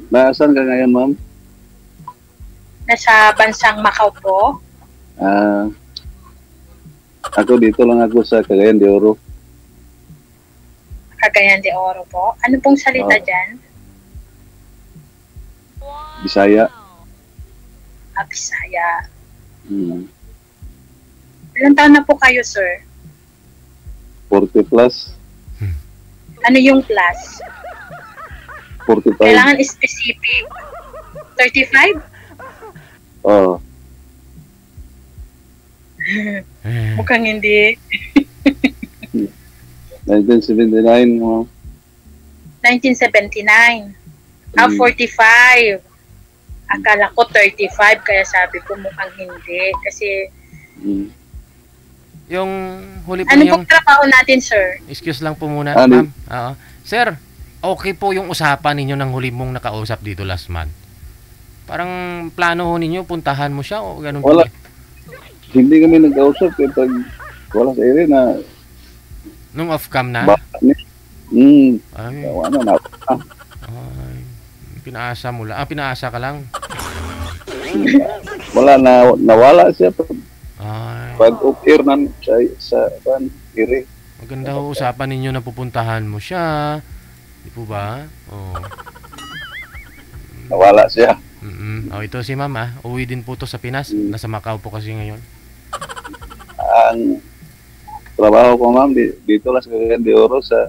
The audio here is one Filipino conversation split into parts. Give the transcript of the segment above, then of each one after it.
Nasaan ka ngayon, ma'am? Nasa bansang Macau po. Ah, ako dito lang ako sa Cagayan de Oro. Cagayan de Oro po. Ano pong salita dyan? Bisaya. Bisaya. Hmm. Ilang taon na po kayo, sir? 40 plus. Ano yung plus? 45. Kailangan specific. 35? Oo. Mukhang hindi. 1979, ma'am. 1979. 45. Akala ko 35, kaya sabi ko mukhang hindi. Kasi, yung huli po ano yung... pong trabaho natin, sir? Excuse lang po muna, ma'am. Oo. Sir, okay po yung usapan ninyo ng huli mong nakausap dito last month. Parang plano ho ninyo, puntahan mo siya o ganun Wala. po? Hindi kami nag-ausap kapag wala sa ere na Nung off-cam na? Ay. Wala na. Ay, pinaasa mo lang. Pinaasa ka lang? Wala na, nawala siya. Ay. Pag off-air na sa ere. Maganda ho usapan ninyo na pupuntahan mo siya. Di po ba? Oh. Nawala siya. Oh, ito si mama. Uwi din po to sa Pinas. Nasa Macau po kasi ngayon. Ang trabaho ko, ma'am, dito lang sa Cagayan de Oro sa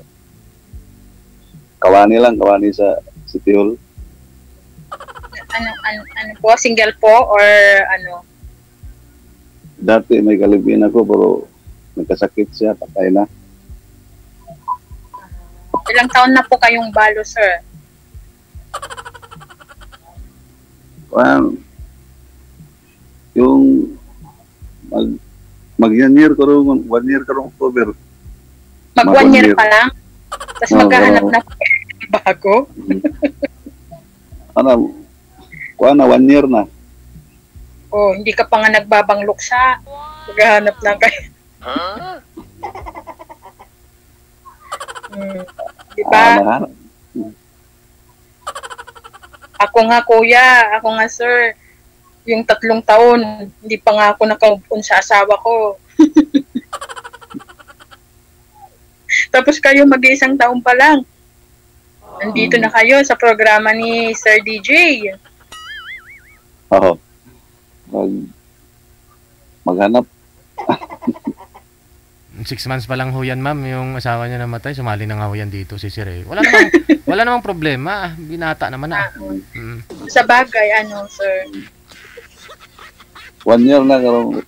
Kawani sa City Hall. Ano po? Single po or ano? Dati may kalibin ako pero nagkasakit siya, patay na. Ilang taon na po kayong balo, sir? Well, yung mag-1 year karong October. Mag 1 year pa lang? Tapos maghahanap na po bago? Ano, 1 year na. Oh, hindi ka pa nga nagbabanglok sa maghahanap lang kayo. Di ba? Ako nga kuya, ako nga sir, yung 3 taon, hindi pa nga ako nakaupon sa asawa ko. Tapos kayo mag-1 taon pa lang. Nandito na kayo sa programa ni Sir DJ. Oo. Maghanap. 6 months pa lang ho yan, ma'am. Yung asawa niya namatay, sumali na nga ho yan dito si Sir. Wala namang problema. Binata naman na. Sa bagay, ano, sir? 1 year na karong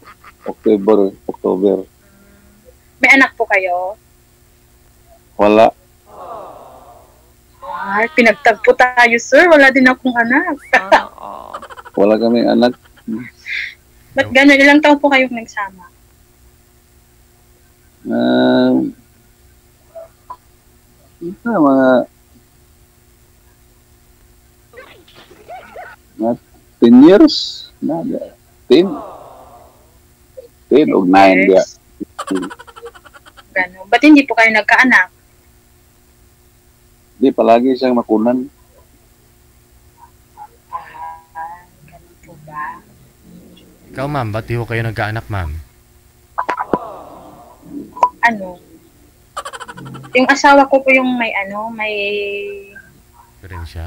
October. May anak po kayo? Wala. Ay, pinagtagpo tayo, sir. Wala din akong anak. Wala kaming anak. Ba't gano'n? Ilang taon po kayong nagsama? Mga 10 years na 10 o 9 dia. Gano'n. Ba't hindi po kayo nagkaanak? Di palagi siyang makunan. Ganun po ba? Ikaw, ma'am, ba't di ho kayo nagkaanak, ma'am? Ano? Yung asawa ko po yung may diferensya.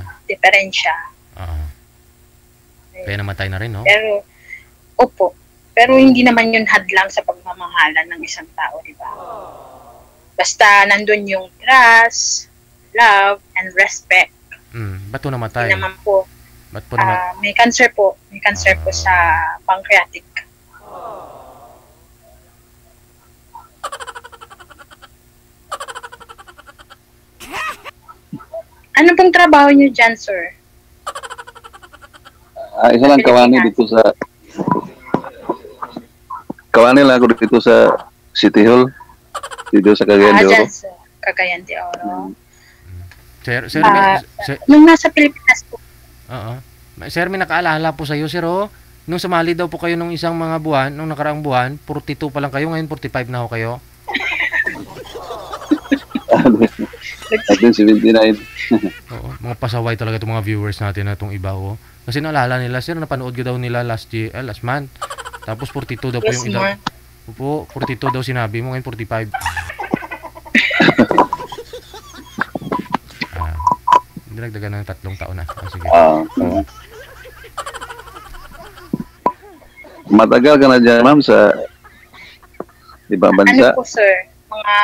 Kaya namatay na rin, no? Pero, opo. Pero hindi naman yun hadlang sa pagmamahalan ng isang tao, di ba? Basta nandun yung trust, love, and respect. Ba't po namatay? Hindi naman po. Ba't po namatay? May cancer po. May cancer po sa pancreatic. Ano pong trabaho niyo dyan, sir? Isa lang Kawani dito sa Kawani lang ako dito sa City Hall. Dito sa Cagayan de Oro. Sa Cagayan de Oro. Sir, nung nasa Pilipinas po. Sir, may nakaalala po sa iyo, sir, oh. Nung sumali daw po kayo nung isang mga buwan, nung nakaraang buwan, 42 pa lang kayo, ngayon 45 na ho kayo. 1979. Oo, mga pasaway talaga itong mga viewers natin na itong iba, oh. Kasi naalala nila, sir, napanood ko daw nila last month. Tapos 42 daw po Yes, yung edad. ma'am. Opo, 42 daw sinabi mo, ngayon 45. Dinagdagan ng 3 taon na. Sige. Matagal ka na dyan, ma'am, sa ibang bansa? Ano po, sir? Mga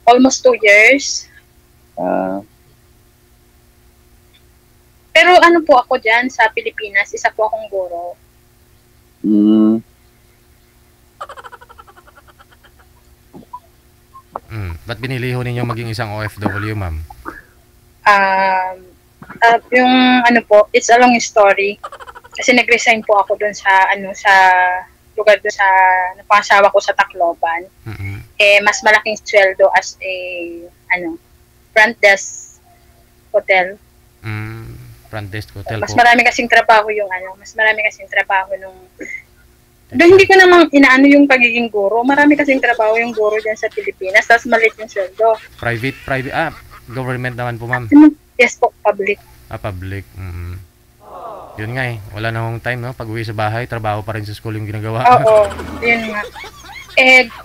almost 2 years. Pero ano po ako dyan sa Pilipinas, isa po akong guro. Ba't binili ho ninyo maging isang OFW, ma'am? Yung ano po, it's a long story. Kasi nag-resign po ako dun sa sa lugar dun sa napangasawa ko sa Tacloban. Mas malaking sweldo as a front desk hotel. Front desk hotel Mas po. marami kasing trabaho yung nung doon hindi ko namang inaano yung pagiging guro. Marami kasing trabaho yung guro dyan sa Pilipinas, tapos maliit yung sweldo. Private, government naman po, ma'am. Yes po, public. Public. Yun nga eh, wala na akong time, no? Pag uwi sa bahay, trabaho pa rin sa school yung ginagawa. Oo, yun nga.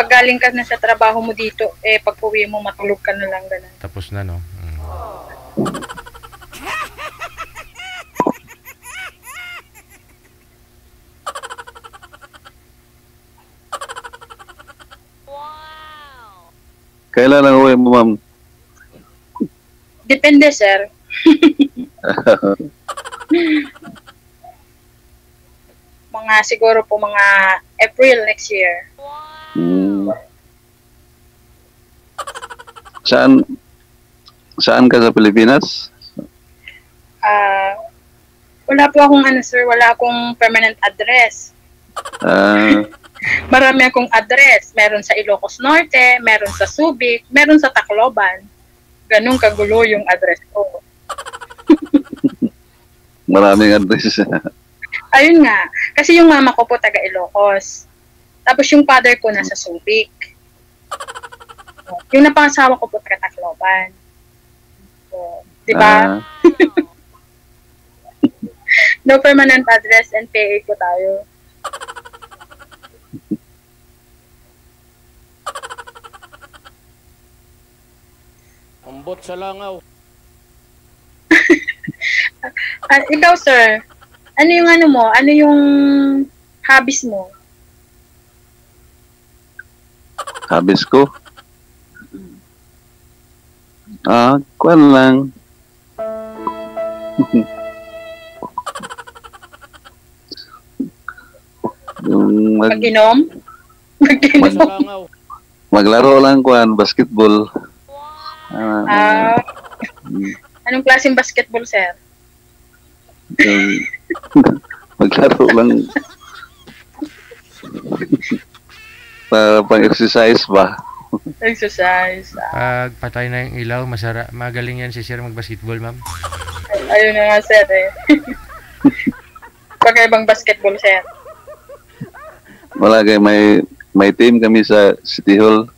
Pag galing ka na sa trabaho mo dito, pag uwi mo, matulog ka na lang, ganun. Tapos na, no? Kailan ang uwi mo, ma'am? Depende, sir. Siguro po mga April next year. Saan ka sa Pilipinas? Wala po akong sir, wala akong permanent address. Marami akong address. Meron sa Ilocos Norte, meron sa Subic, meron sa Tacloban. Ganun kagulo yung address ko. Maraming address. Ayun nga. Kasi yung mama ko po taga Ilocos. Tapos yung father ko nasa Subic. Yung napangasawa ko po taga Tacloban. So, di ba? No permanent address and PA po tayo. Ambot sa langaw. Ikaw, sir, ano yung mo? Ano yung hobbies mo? Hobbies ko? Kuwan lang. Yung Mag-inom? Maglaro lang kuwan, basketball. Anong klaseng basketball, sir? Maglaro lang. Para pang-exercise ba? Exercise. Pag patay na yung ilaw, magaling yan si sir mag-basketball, ma'am. Ayun na nga, sir, Pagkaibang basketball, sir. Wala kayo, may team kami sa City Hall.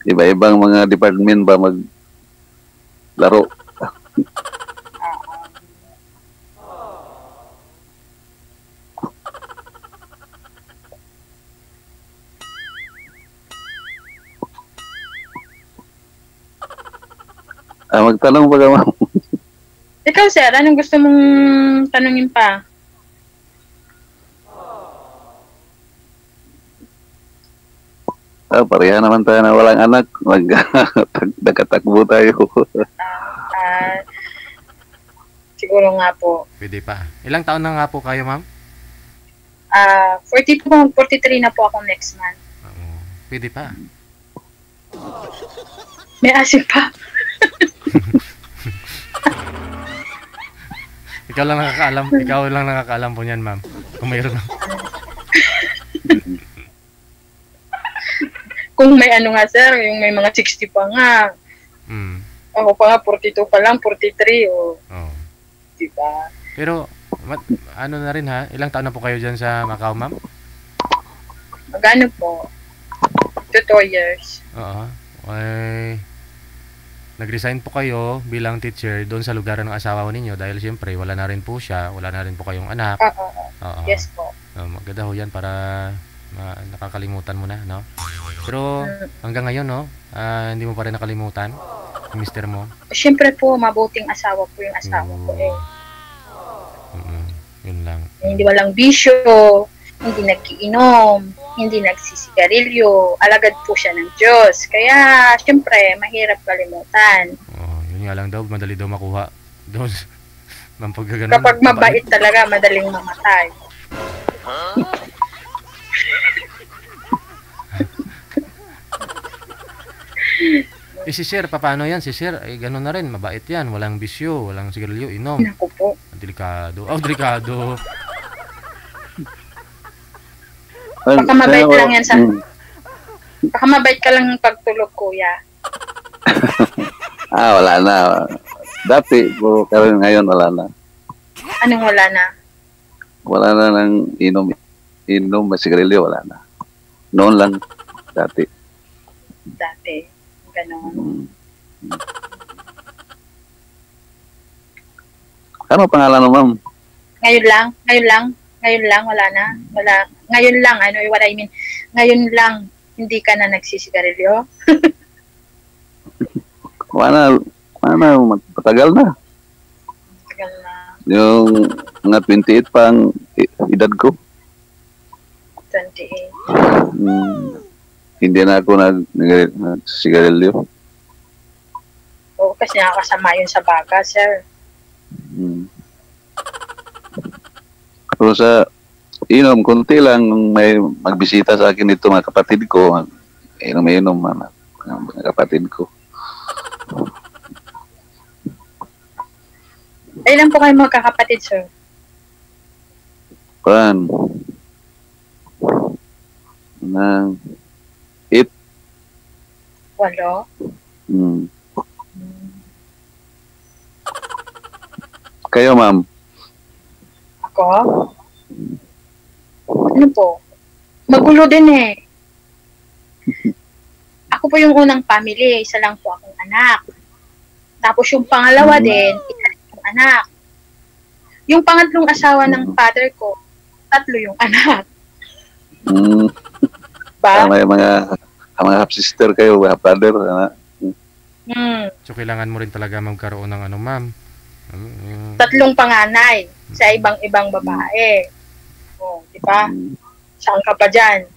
Iba-ibang mga department ba maglaro. Magtanong ba ka, ma'am? Ikaw, sir, anong gusto mong tanungin pa? Pareha naman tayo na walang anak. Nagkatakbo tayo. Siguro nga po. Pwede pa. Ilang taon na nga po kayo, ma'am? 43 na po ako next month. Pwede pa. May asin pa. Ikaw lang nakakaalam po niyan, ma'am. Kung mayroon. Kung may nga, sir, yung may mga 60 pa nga. Ako pa nga, 42 pa lang, 43, diba? Pero, ano na rin ha? Ilang taon na po kayo dyan sa Macau, ma'am? Magano po? 2 years. Oo. nag-resign po kayo bilang teacher doon sa lugar ng asawa ninyo dahil siyempre wala na rin po siya, wala na rin po kayong anak. Oo. Oo. Yes po. Maganda ho yan para nakakalimutan mo na, no? Pero hanggang ngayon, no? Hindi mo pa rin nakalimutan yung mister mo. Siyempre po, mabuting asawa po yung asawa ko eh. Yun lang. Hindi walang bisyo, hindi nagkiinom, hindi nagsisigarilyo, alagad po siya ng Diyos. Kaya, siyempre, mahirap kalimutan. Yun nga lang daw, madali daw makuha. Doon, kapag mabait talaga, madaling mamatay. Si Sir, paano yan? Si Sir, ay gano'n na rin, mabait yan. Walang bisyo, walang sigarilyo, inom. Naku po. Delikado. Delikado. Baka mabait lang yan sa... Baka mabait ka lang pagtulog, kuya. Wala na. Dati po, pero ngayon wala na. Anong wala na? Wala na ng inom, sigarilyo, wala na. Noon lang, dati. Ganon. Ano pangalan mo, ma'am? Ngayon lang, wala na. Ngayon lang, what I mean, ngayon lang, hindi ka na nagsisigarilyo? Wala, matagal na. Matagal na. Yung mga 28 pang edad ko. 28. Hindi na ako nagsigarilyo. Oo, kasi nakakasama yun sa baga, sir. Pero sa inom, konti lang may magbisita sa akin dito mga kapatid ko. Inom mga kapatid ko. Ilan po kayo magkakapatid, sir? Kuan. Nang 8. Kayo, ma'am? Ako? Ano po? Magulo din eh. Ako po yung unang family, isa lang po akong anak. Tapos yung pangalawa din, isa yung anak. Yung pangatlong asawa ng father ko, 3 yung anak. Ba? Mga half-sister kayo, half-brother. So, kailangan mo rin talaga magkaroon ng ma'am? 3 panganay sa ibang babae. Di ba? Saan ka pa dyan?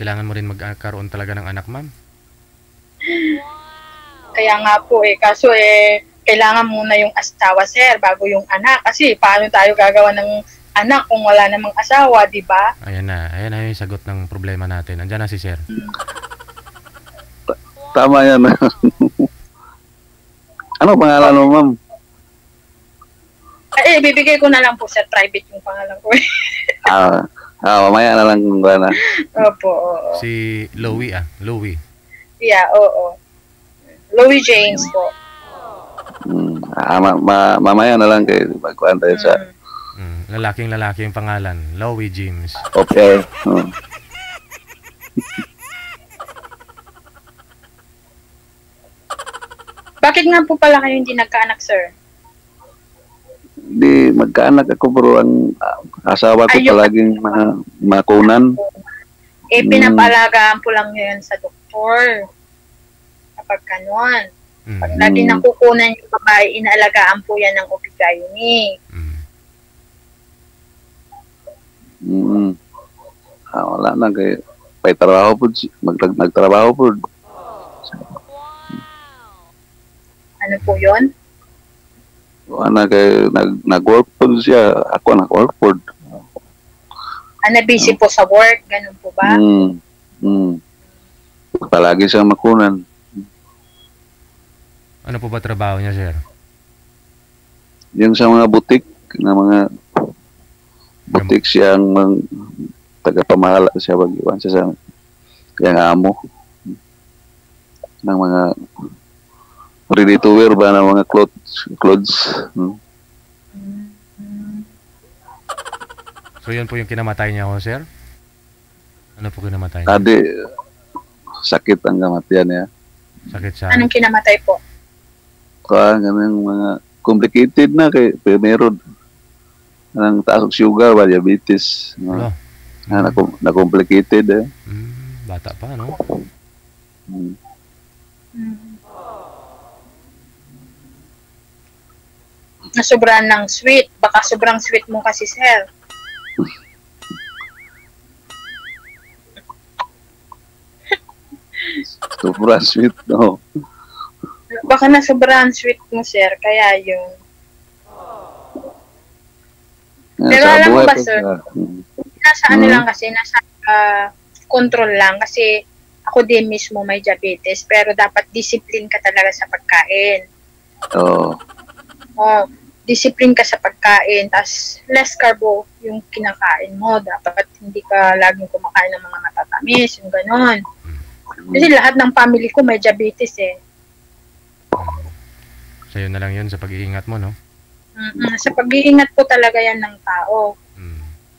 Kailangan mo rin magkaroon talaga ng anak, ma'am? Kaya nga po kaso kailangan muna yung asawa, sir, bago yung anak. Kasi paano tayo gagawa ng anak kung wala namang asawa, di ba? Ayan na yung sagot ng problema natin. Andiyan na si sir. Tama yan. Ano pangalan mo, ma'am? Bibigay ko na lang po sa private yung pangalan ko. Mamaya na lang kung na. Opo, oo. Si Louie Louie. Yeah, oo. Louie James po. Mamaya na lang kayo magkuhan tayo sa... Lalaki yung pangalan. Louie James. Okay. Bakit nga po pala kayo hindi nagkaanak, sir? Di magkaanak ako, bro. Ang asawa ko palaging makunan. Pinapalagaan po lang nyo yan sa doktor. Kapag kanon. Pag lagi nakukunan yung babae, inaalagaan po yan ng OB-GYN. Wala na kayo. May trabaho po. Nagtrabaho po. Ano po yun? Wala kayo. Nag-work po siya. Ako nag-work po. Busy po sa work? Ganun po ba? Palagi siyang makunan. Ano po ba trabaho niya, sir? Yung sa mga butik, na mga butik siyang tagapamahala siya, wag-iwan siya sa yung amo ng mga ready to wear ba na mga clothes. So yun po yung kinamatay niya, sir? Ano po kinamatay niya? Sakit ang kamatayan niya. Sakit sa... Anong kinamatay po? Ganang mga complicated na kay meron ang taas ng sugar, diabetes. Wala. Na complicated eh. Bata pa, no? Nasobrahan ng sweet. Baka sobrang sweet mo kasi, sir. Sobrang sweet, no? Baka nasobrahan sweet mo, sir. Kaya yung... Pero Sa alam mo buhay ba, pa sir, siya. nasa ano lang kasi, nasa control lang. Kasi ako din mismo may diabetes. Pero dapat discipline ka talaga sa pagkain. Oo. Oh, discipline ka sa pagkain. Tapos less carbo yung kinakain mo. Dapat hindi ka laging kumakain ng mga matatamis. Yung ganon. Kasi lahat ng family ko may diabetes eh. Sa'yo na lang yun sa pag-iingat mo, no? Sa pag-iingat po talaga yan ng tao.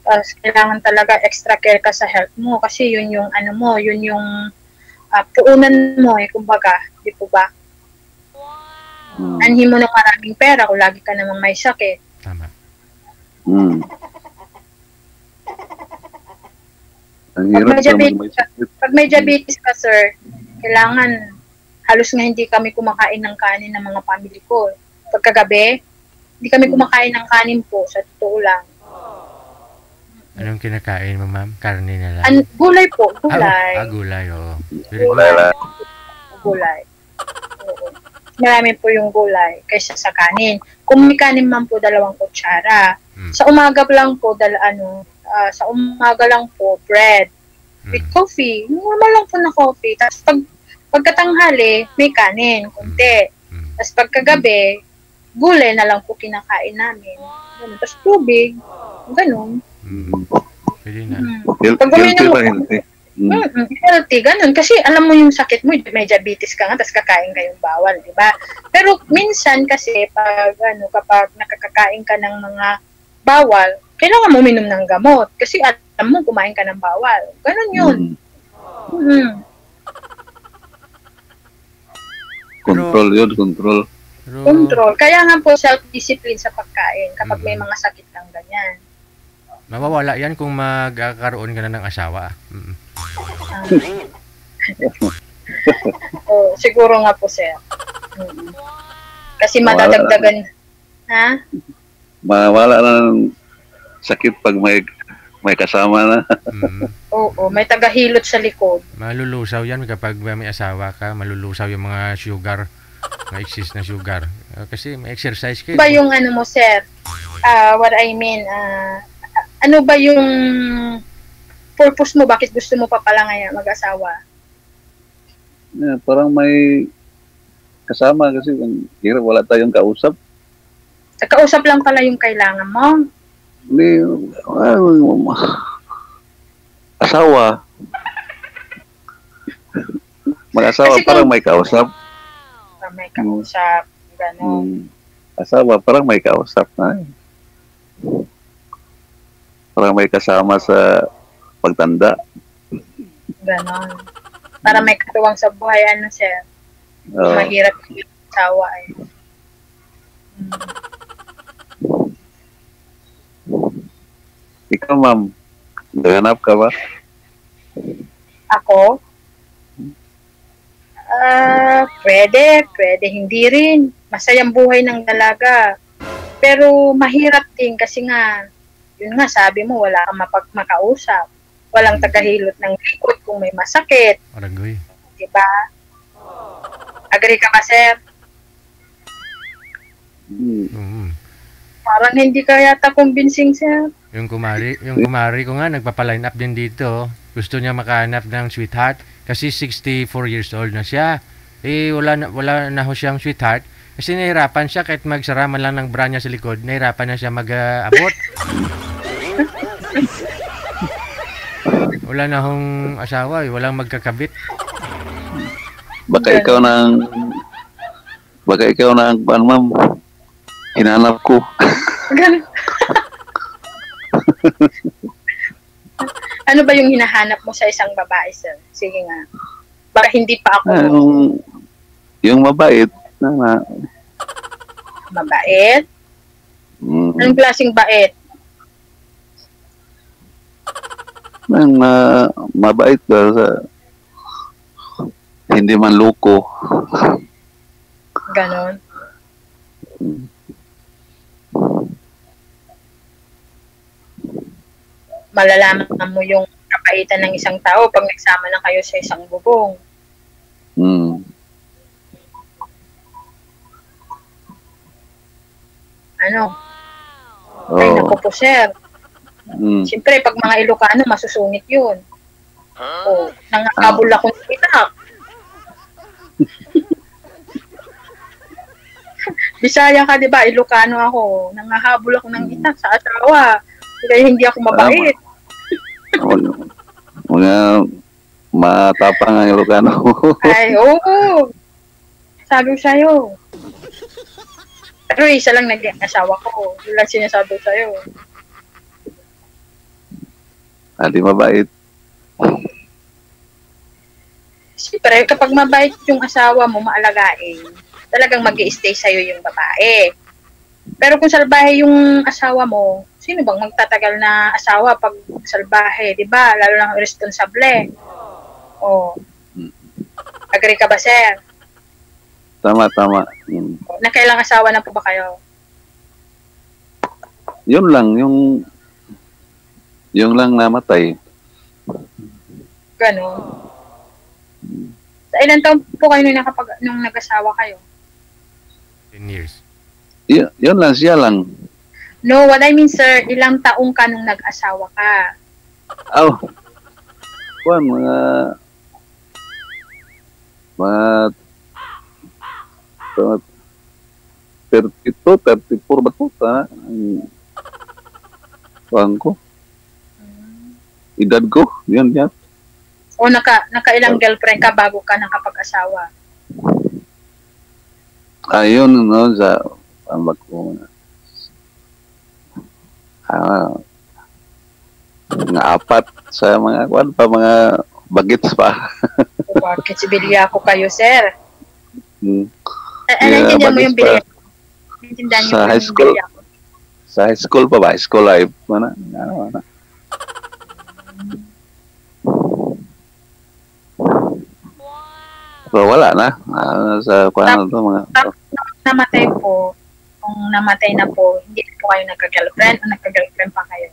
Tapos kailangan talaga extra care ka sa health mo kasi yun yung ano mo, yun yung puunan mo eh, kumbaga, di po ba? Anhin mo ng maraming pera kung lagi ka namang may sakit. Tama. Ang hirap Pag may diabetes ka, sir, kailangan halos nga hindi kami kumakain ng kanin ng mga family ko. Pagkagabi, hindi kami kumakain ng kanin po, sa totoo lang. Anong kinakain mo, ma'am? Karne na lang? Gulay po, gulay. Gulay, oo. Gulay. Oo. Marami po yung gulay kaysa sa kanin. Kung may kanin man po, 2 kutsara. Sa umaga lang po, sa umaga lang po, bread with coffee. Normal lang po na coffee. Tapos pagkatanghali, may kanin, kunti. Tapos pagkagabi, gulay na lang po kinakain namin. Tapos tubig, ganun. Pwede na. Healthy ba, healthy? Healthy, ganun. Kasi alam mo yung sakit mo, may diabetes ka nga, tapos kakain ka yung bawal, di ba? Pero minsan kasi, kapag nakakakain ka ng mga bawal, kailangan mo minom ng gamot. Kasi alam mo, kumain ka ng bawal. Ganun yun. Control yun, control. Control. Kaya nga po, self-discipline sa pagkain kapag may mga sakit ng ganyan. Mawawala yan kung magkakaroon ka na ng asawa. Siguro nga po, sir. Kasi madadagdagan. Ha? Mawala na ng sakit pag may kasama na. Oo, may tagahilot sa likod. Malulusaw yan kapag may asawa ka. Malulusaw yung mga sugar. Mga excess na sugar. Kasi may exercise kayo. Ba yung ano mo, sir? What I mean, ano ba yung purpose mo? Bakit gusto mo pa pala ngayon mag-asawa? Parang may kasama kasi hirap wala tayong kausap. Kausap lang pala yung kailangan mo? Hindi, asawa. Mag-asawa parang may kausap. May kausap, gano'n. Asawa parang may kausap na. Parang may kasama sa pagtanda. Ganon. Para may katuwang sa buhay, ano, sir? Mahirap yung asawa eh. Ikaw, ma'am, naghanap ka ba? Ako? Pwede, hindi rin. Masayang buhay ng dalaga. Pero mahirap din kasi nga, yun nga, sabi mo, wala kang makausap. Walang tagahilot ng likod kung may masakit. Aragoy. Diba? Agree ka ba, sir? Parang hindi ka yata convincing, sir. Yung kumari ko nga, nagpapaline up din dito. Gusto niya makahanap ng sweetheart kasi 64 years old na siya. Wala na ho siyang sweetheart kasi nahirapan siya kahit magsara man lang ng bra niya sa likod, nahirapan na siya mag-abot. Wala na hong asawa, walang magkakabit. Baka ikaw na ang ma'am, hinanap ko. Ano ba yung hinahanap mo sa isang babae, sir? Sige nga. Baka hindi pa ako. Yung mabait na Mabait? mm, Anong klaseng bait? ng mabait ba sa hindi man loko. Ganon. Malalaman mo yung kapaitan ng isang tao pag nagsama na kayo sa isang bubong. Mm. Ano? Ay, Oh. naku po, sir. Mm. Siyempre, pag mga Ilocano, masusungit yun. O, nangakabol ako ng itak. Bisaya ka, di ba? Ilocano ako. Nangahabol ako ng itak sa asawa. Kaya hindi ako mabait. Mga matapang ang Ilocano. Ay, oo. Sabi ko sa'yo. Pero isa lang nag-asawa ko. Yun lang sinasabi ko sa'yo. Hindi mabait. Siyempre, kapag mabait yung asawa mo, maalagain, talagang mag-i-stay sa'yo yung babae. Pero kung salbahe yung asawa mo, sino bang magtatagal na asawa pag salbahe, di ba? Lalo na irresponsable. O, agree ka ba, sir? Tama. Mm. Nakailang asawa na po ba kayo? Yun lang, yung lang namatay. Ganon. Sa ilang taon po kayo nung nag-asawa kayo? 10 years. Yun lang, siya lang. No, what I mean, sir, ilang taong ka nung nag-asawa ka? Oh. Kuan, mga 32, 34 ba ito? Kuan ko. Edad ko, yun. O nakailang girlfriend ka bago ka nakapag-asawa? Ayun, no, sa ambag ko. Mga apat sa mga kuan pa, mga bagets pa. Bakit si Bilya ko kayo, sir? Hmm. Naintindihan mo yung bagets pa. Bilya? Naintindihan niyo Sa po high yung school. Bilya ko? Sa high school pa ba? High school life. Ano. Pero wala na. Sa kuan to mga Namatay po, kung namatay na po, hindi po kayo nagka-girlfriend o nagka-girlfriend pa kayo?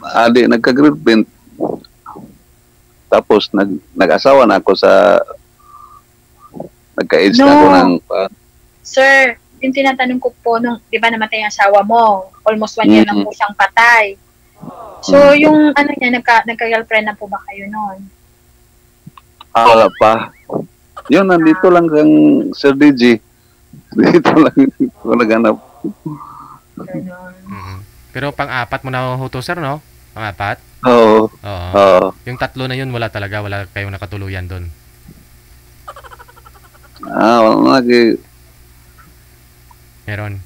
adi nagka-girlfriend. Tapos nag-asawa na ako sa nagka-age na ako ng Sir, yung tinatanong ko po, nung, di ba namatay ang asawa mo, almost 1 year lang po siyang patay. So, yung ano niya, nagka-girlfriend na po ba kayo noon? wala pa. Yun, nandito lang kang Sir DJ. Dito lang ako naghanap. Ganon. Mhm. Pero pang-apat mo na ho to, sir, no? Pang-apat? Oo. Oo. Yung tatlo na yun, wala talaga. Wala kayong nakatuluyan doon. Wala lagi. Meron.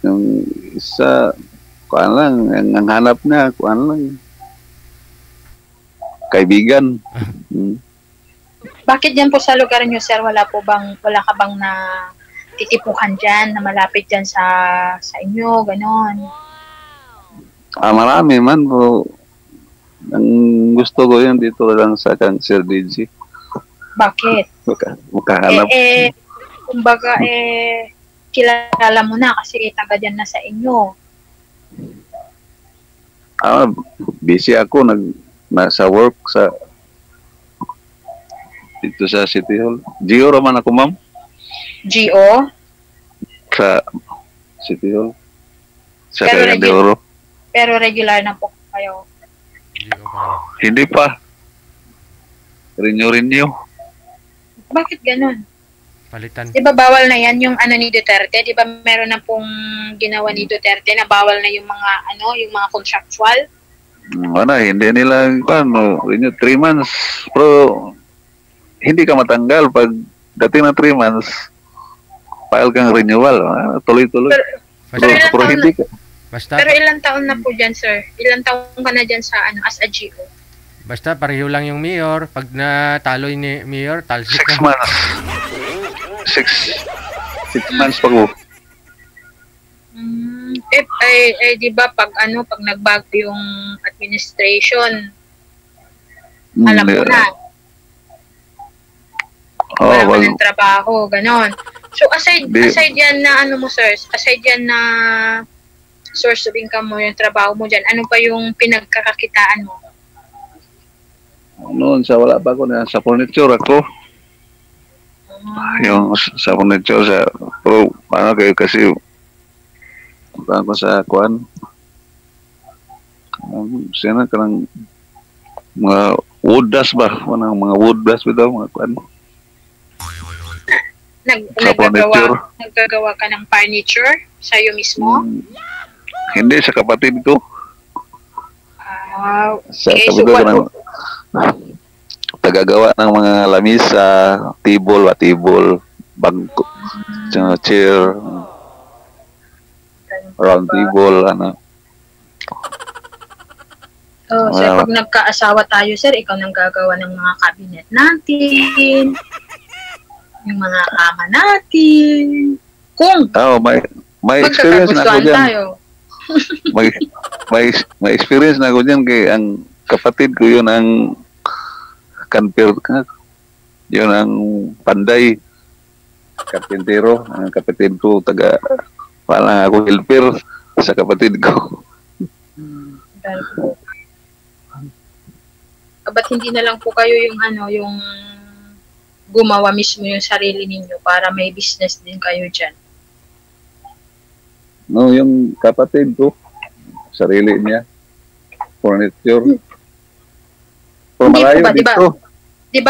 Yung isa, kuan lang, ang hanap niya, kuan lang. Kaibigan. Bakit yan po sa lugar niyo, sir, wala ka bang na titipuhan dyan, na malapit dyan sa inyo, ganon? Marami man po. Ang gusto ko yun dito lang sa kang Sir DJ. Bakit? Makahanap. Kumbaga, kilala mo na kasi taga dyan na sa inyo. Busy ako, nasa work dito sa City Hall. Gio raman ako, ma'am. Gio? Sa City Hall. Sa Pero Cagayan de Oro. Pero regular na po kayo. Hindi pa. Renew. Bakit ganun? Palitan. Di ba bawal na yan yung ano ni Duterte? Di ba meron na pong ginawa ni Duterte na bawal na yung mga yung mga contractual? Hindi nila renew 3 months. Pero hindi ka matanggal pag dating na 3 months. File kang renewal. Tuloy-tuloy. Pero hindi ka. Basta, Pero ilang taon na po dyan, sir? Ilang taon ka na dyan sa as a GO? Basta pareho lang yung mayor. Pag natalo ni mayor, talsik 6 na. months. 6 months pa ko. Di ba pag nagbago yung administration, alam mo na. Wala ka ng trabaho, ganon. So aside yan na aside yan na source of income mo, yung trabaho mo dyan, ano pa yung pinagkakakitaan mo? Noon sa wala pa ako na sa furniture ako. Yung sa furniture pero kayo kasi ako sa kuan. Sino kanang mga wood dust ba? Mga wood dust bitaw mga kuan. Naggagawa ka ng furniture sa'yo mismo? Hindi, sa kapatid ko. Sa kapatid ko ng tagagawa ng mga lamisa, table, bangko, chair, round table, sir, pag nagkaasawa tayo, sir, ikaw nang gagawa ng mga cabinet natin, yung mga kama natin. Kung may experience na ako dyan. Tayo. may experience na ako dyan kay ang kapatid ko yun ang yun ang panday karpintero. Ang kapatid ko parang ako helper sa kapatid ko. Ba't hindi na lang po kayo yung gumawa mismo yung sarili ninyo para may business din kayo dyan? No, yung kapatid ko, sarili niya, furniture. Pero malayo dito. Di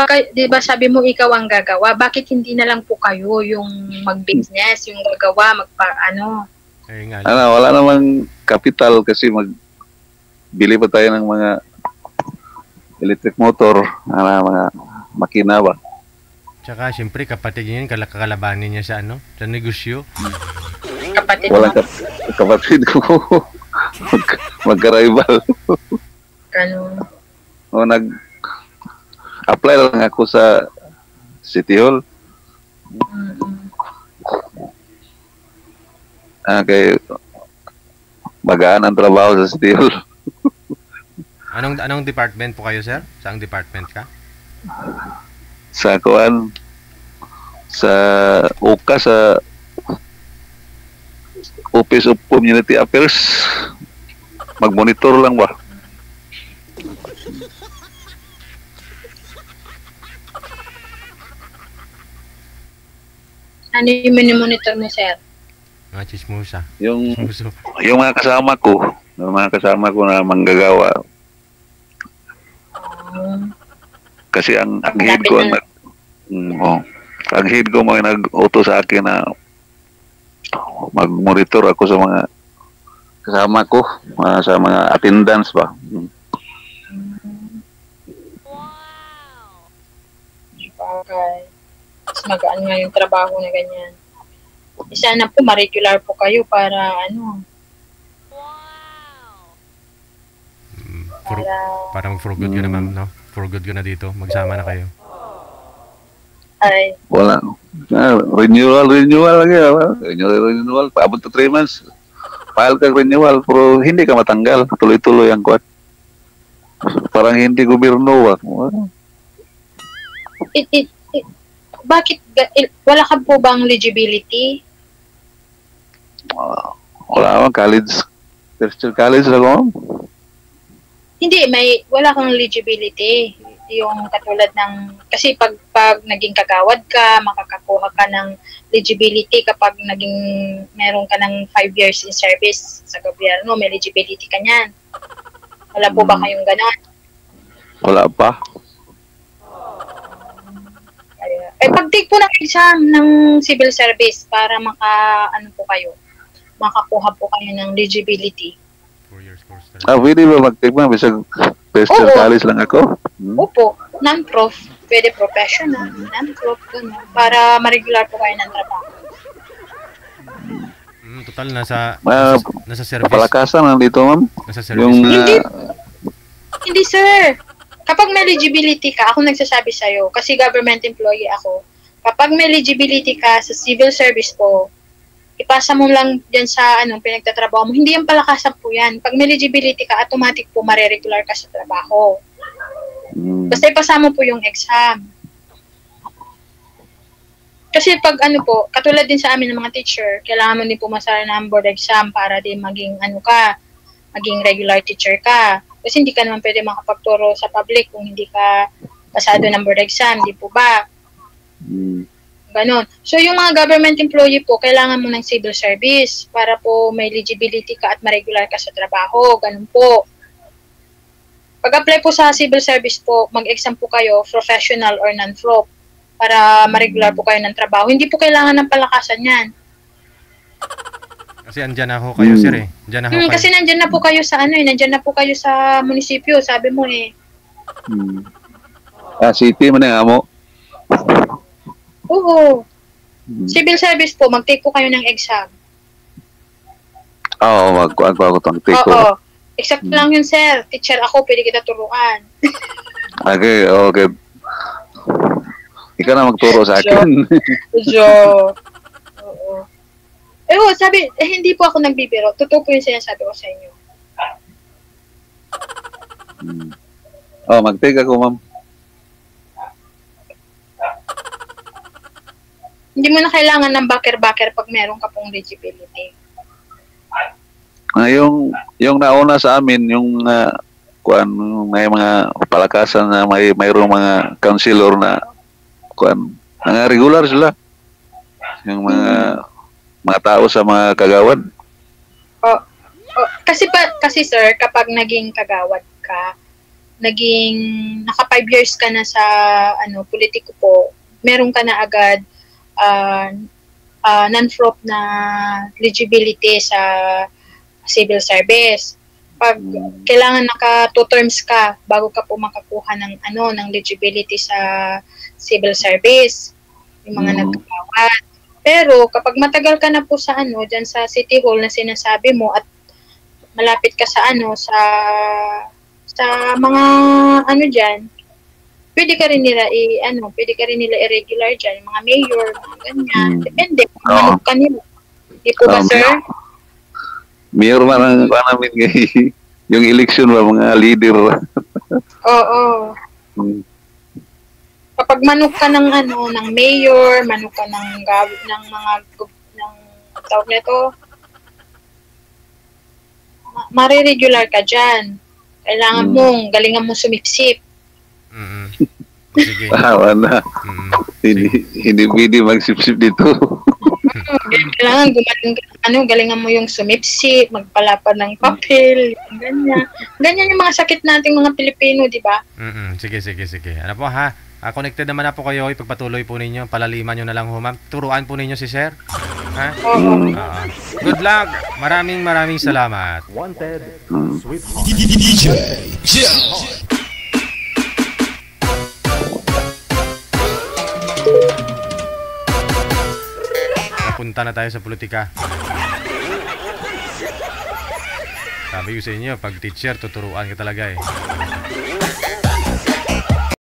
ba sabi mo ikaw ang gagawa? Bakit hindi na lang po kayo yung mag-business, yung gagawa, wala namang capital kasi bili pa tayo ng mga electric motor, mga makina ba. Tsaka, siyempre, kapatid niya yun, kakalabanin niya sa sa negosyo. Kapatid ko, magka-rival. Nag-apply lang ako sa City Hall. Kay magaan ang trabaho sa City Hall. Anong department po kayo, sir? Saang department ka? Sa kuan, sa UKA, sa Office of Community Affairs. Mag-monitor lang ba? Ano yung mini-monitor mo, sir? Mga chismosa. Yung mga kasama ko na manggagawa. Kasi ang head ko ang head ko nag-auto sa akin na mag-monitor ako sa mga kasama ko, sa mga attendance ba. Okay. Mas magaan nga yung trabaho na ganyan. Sana po ma-regular po kayo para Parang for good ka na, ma'am, no? For good ka na dito. Magsama na kayo. Ay. Wala. Renewal lagi. Renewal. Paabot to 3 months. File ka renewal, pero hindi ka matanggal. Tuloy-tuloy ang kuwan. Parang hindi gobyerno. Bakit? Wala ka po bang legibility? Wala akong college. First year college lang ako. Hindi, wala kang legibility. Yung katulad ng, kasi pag naging kagawad ka, makakakuha ka ng legibility kapag meron ka ng 5 years in service sa gobyerno, may legibility ka niyan. Wala po ba kayong ganon? Wala pa. Pag-take po ng exam ng civil service para makakuha po kayo ng legibility. 4 years course. Pwede ba mag-take mo? Bisag first year college lang ako? Opo, non-prof. Pwede professional, non-prof, gano'n. Para ma-regular po kayo ng trabaho. Total, nasa service. Palakasan nandito, ma'am. Nasa service. Hindi, sir. kapag may eligibility ka, ako nagsasabi sa'yo, kasi government employee ako, kapag may eligibility ka sa civil service po, ipasa mo lang dyan sa pinagtatrabaho mo. Hindi yung palakasan po yan. Pag may eligibility ka, automatic po mareregular ka sa trabaho. Basta ipasa mo po yung exam. Kasi pag katulad din sa amin ng mga teacher, kailangan mo din pumasa ng board exam para din maging maging regular teacher ka. Kasi hindi ka naman pwede makapagturo sa public kung hindi ka pasado ng board exam, di po ba? Ganon. So, yung mga government employee po, kailangan mo ng civil service para po may eligibility ka at ma-regular ka sa trabaho. Ganon po. Pag-apply po sa civil service po, mag-exam po kayo, professional or non-prop, para ma-regular po kayo ng trabaho. Hindi po kailangan ng palakasan yan. Kasi andyan na ho kayo, sir eh. Andyan na ho kayo. Kasi nandyan na po kayo sa nandyan na po kayo sa munisipyo, sabi mo eh. City man nga mo. Oo. Civil service po, mag-take po kayo ng exam. Oo, mag-take ko. Oo. Except lang yun, sir. Teacher ako, pwede kita turuan. Okay. Ikaw na magturo sa akin. Oo. Sabi, hindi po ako nagbibiro. Totoo po yung sinasabi ko sa inyo. Mag-take ako, ma'am. Hindi mo na kailangan ng backer-backer pag meron ka pong eligibility. Yung nauna sa amin, yung may mga palakasan na mayroong mga counselor na mga regular sila. Yung mga tao sa mga kagawad. Kasi sir, kapag naging kagawad ka, naka 5 years ka na sa politiko po, meron ka na agad non-prop na eligibility sa civil service. Pag kailangan naka 2 terms ka bago ka po makakuha ng eligibility sa civil service, yung mga nagkakawad. Pero kapag matagal ka na po sa diyan sa City Hall na sinasabi mo at malapit ka sa sa mga diyan, pwede ka rin nila irregular diyan, mga mayor, mga ganyan. Depende kung ano ka nila. Di po ba, sir? Mayor man ang namin yung election ba, mga leader. Oo. Kapag manok ka ng ng mayor, manok ka ng tawag nito, mariregular ka dyan. Kailangan mong galingan mong sumipsip. Sige. Wala. Hindi pwede magsipsip dito. Kailangan galingan mo yung sumipsip, magpalapad ng papel, ganyan. Ganyan yung mga sakit nating mga Pilipino, di ba? Sige. Ano po ha? Connected naman na po kayo. Ipagpatuloy po ninyo. Palaliman nyo na lang ho, ma'am. Turuan po ninyo si sir. Ha? Good luck. Maraming salamat. Wanted, Sweet DJ. Napunta na tayo sa politika. Sabi ko sa inyo, pag teacher, tuturuan ka talaga eh.